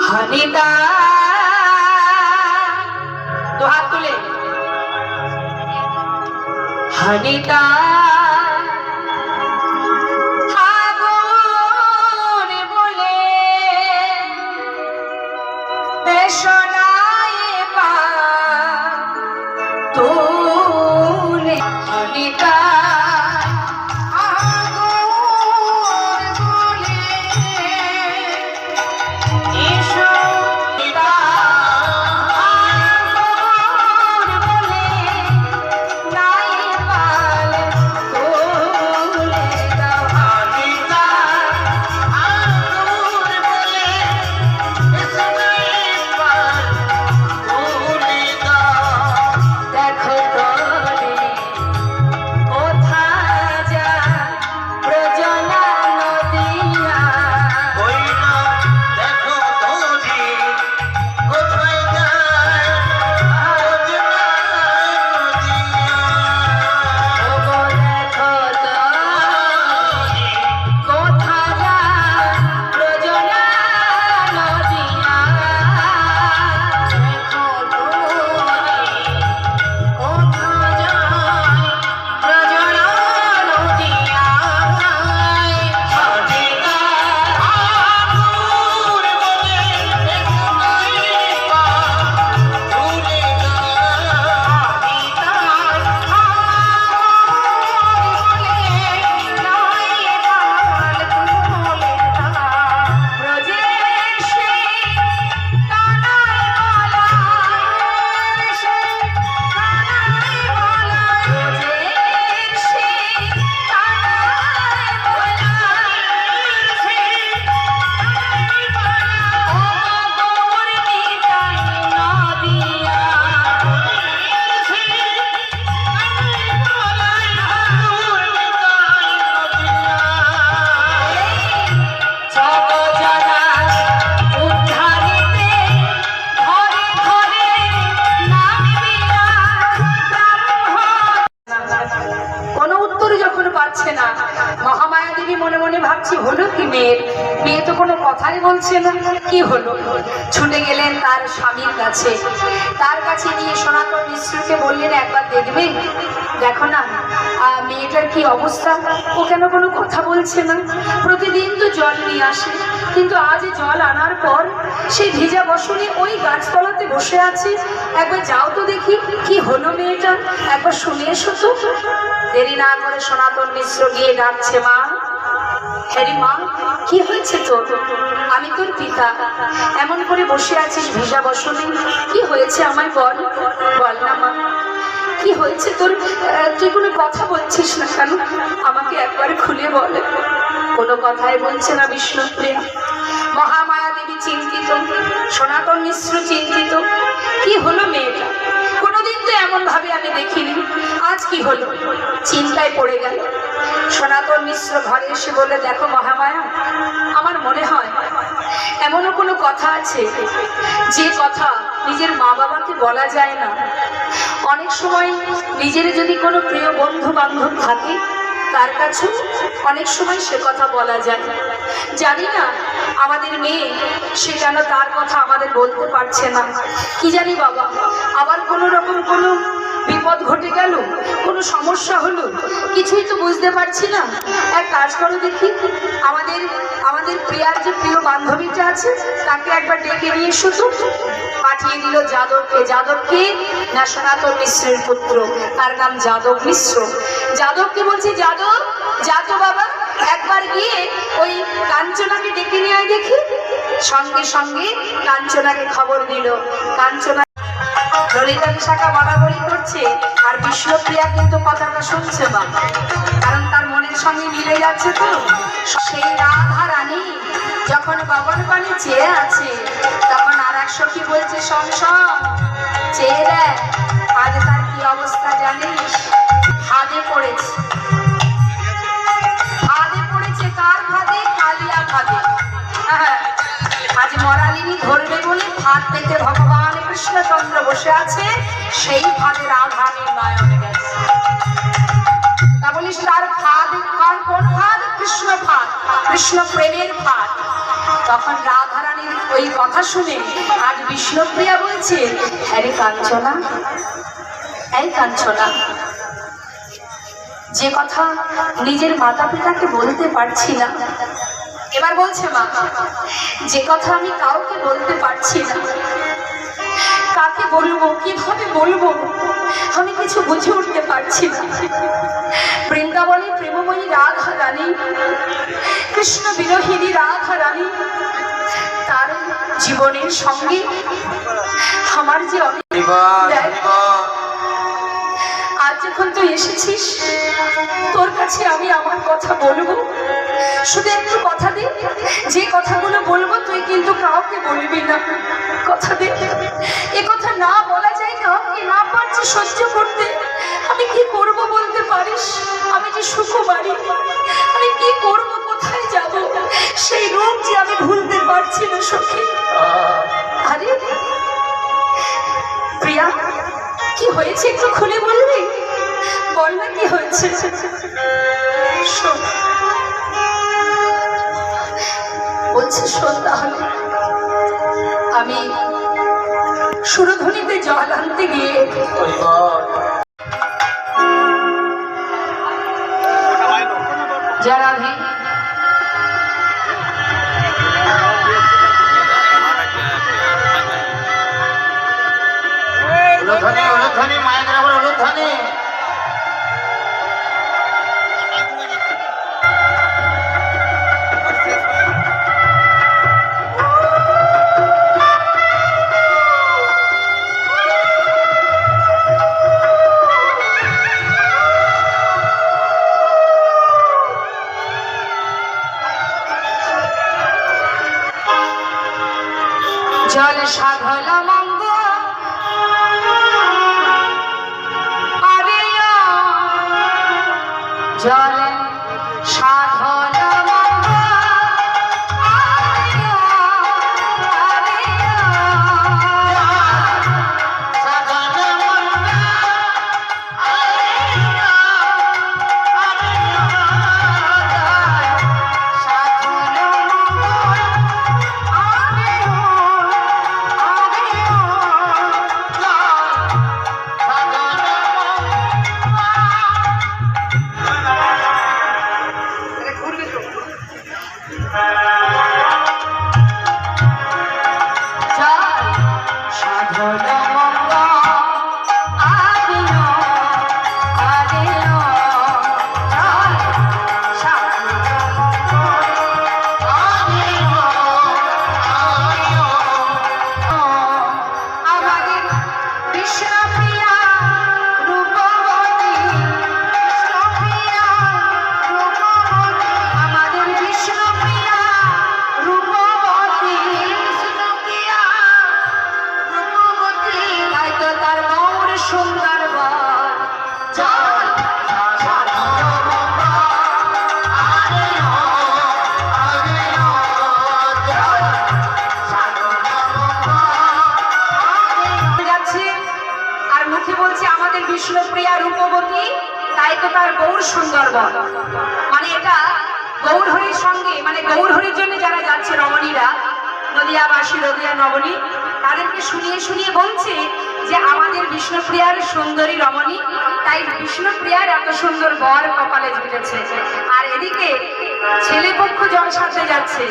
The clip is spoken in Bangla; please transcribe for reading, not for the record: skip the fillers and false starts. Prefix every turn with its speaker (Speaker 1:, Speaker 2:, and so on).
Speaker 1: হানিতা তো হাত তুলে হানিতা হাগুনে বলে বেশনায় পা তুলে হানিতা মহামায়া দেবী মনে মনে ভাবছি হলো কি মেয়ে তো কোনো কথাই বলছে না, কি হলো? ছুটে গেলেন তার স্বামীর কাছে, তার কাছে নিয়ে সনাতন মিশ্রকে বললেন একবার দেখবে, দেখো না মেয়েটার কি অবস্থা, ও কেন কোনো কথা বলছে না? প্রতিদিন তো জল নিয়ে আসে, কিন্তু আজ জল আনার পর সেই ভিজা বসনে ওই গাছতলাতে বসে আছে, একবার যাও তো দেখি কি হলো মেয়েটা, একবার শুনে এসো তো। দেরি না করে সনাতন মিশ্র গিয়ে ডাকছে, মা, হ্যারি মা, কি হয়েছে তোর? আমি তোর পিতা, এমন করে বসে আছিস ভিজা বসনে, কি হয়েছে আমায় বল, বল না মা, কি হয়েছে তোর? তুই কোনো কথা বলছিস না কেন, আমাকে একবার খুলে বল। কোনো কথাই বলছে না বিষ্ণুপ্রিয়া। মহামায়া দেবী চিন্তিত, সনাতন মিশ্র চিন্তিত, কি হলো মেয়েটা? কোনোদিন তো এমন ভাবে আমি দেখিনি, আজ কি হলো? চিন্তায় পড়ে গেল। সনাতন মিশ্র ঘরে এসে বলে, দেখো মহামায়া, আমার মনে হয় এমনও কোনো কথা আছে যে কথা নিজের মা বাবাকে বলা যায় না। অনেক সময় নিজের যদি কোনো প্রিয় বন্ধু বান্ধব থাকে, তার কাছে অনেক সময় সে কথা বলা যায়। জানি না আমাদের মেয়ে সে কেন তার কথা আমাদের বলতে পারছে না, কি জানি বাবা, আবার কোনো রকম কোনো বিপদ ঘটে গেল, কোনো সমস্যা হলো, কিছুই তো বুঝতে পারছি না। এক কাজ করো দেখি, আমাদের প্রিয়ার যে প্রিয় বান্ধবীটা আছে তাকে একবার ডেকে নিয়ে এসো তো। পাঠিয়ে দিল যাদবকে। যাদবকে না সনাতন মিশ্রের পুত্র, তার নাম যাদব মিশ্র। যাদবকে বলছে, যাদব, যা তো বাবা, একবার গিয়ে ওই কাঞ্চনাকে ডেকে নিয়ে আয় দেখি। সঙ্গে সঙ্গে কাঞ্চনাকে খবর দিল। কাঞ্চনা ললিতা বিশাখা বরাবরই করছে, আর বিষ্ণুপ্রিয়া কিন্তু কথাটা শুনছে মা, কারণ তার মনের সঙ্গে মিলে যাচ্ছে তো। সেই রাধা রানী যখন গগন পানে চেয়ে আছে, তখন আর এক সখী বলছে, শোন শোন, চেয়ে দেখ আজ তার কি অবস্থা জানিস? ফাঁদে পড়েছে, ফাঁদে পড়েছে, কার ফাঁদে? কালিয়া ফাঁদে। আজ মরালিনী ধরবে বলে ফাঁদ পেতে ভগবান কৃষ্ণচন্দ্র বসে আছে, সেই ফাঁদে রাধা নির্ণয়ন গেছে। তা বলিস তার ফাঁদ, কোন ফাঁদ? কৃষ্ণ ফাঁদ, কৃষ্ণ প্রেমের ফাঁদ। তখন রাধারানীর ওই কথা শুনে আজ বিষ্ণুপ্রিয়া বলছে, হ্যাঁ রে কাঞ্চনা, এই কাঞ্চনা, যে কথা নিজের মাতা পিতাকে বলতে পারছি না, এবার বলছে মা, যে কথা আমি কাউকে বলতে পারছি না, কাকে বলবো, কিভাবে বলবো, আমি কিছু বুঝে উঠতে পারছি না। বৃন্দাবনে প্রেমময়ী রাধা রানী, কৃষ্ণ বিরোহিনী রাধা রানী, তার জীবনের সঙ্গে আমার যে অনেক, আজ যখন তুই এসেছিস, তোর কাছে আমি আমার কথা বলবো, শুধু একটু কথা দে, যে কথাগুলো বলবো তুই কিন্তু কাউকে বলবি না, কথা দে। এ কথা না বলা যায়, কাউকে না পারছি সহ্য করতে, আমি কি করব বলতে পারিস? আমি যে সুকুমারী, আমি কি করব, কোথায় যাব, সেই রূপ যে আমি ভুলতে পারছি না সখী। আরে প্রিয়া, কি হয়েছে একটু খুলে বলবি? বল না কি হয়েছে। বলছে শোন তাহলে। আমি সুরধ্বনিতে জল আনতে গিয়ে যারা জল সাধল মঙ্গ জল সাধল বিষ্ণুপ্রিয়া রূপবতী, তাই তো তার গৌর সুন্দরবন। মানে এটা গৌরহরির সঙ্গে, মানে গৌরহরির জন্য যারা যাচ্ছে রমণীরা, নদিয়াবাসী, নদিয়া নবনী, তাদেরকে শুনিয়ে শুনিয়ে বলছে যে আমাদের বিষ্ণুপ্রিয়ার সুন্দরী রমণী, তাই বিষ্ণুপ্রিয়ার এত সুন্দর বর কপালে জুটেছে। আর এদিকে ছেলেপক্ষ জল সাথে যাচ্ছে।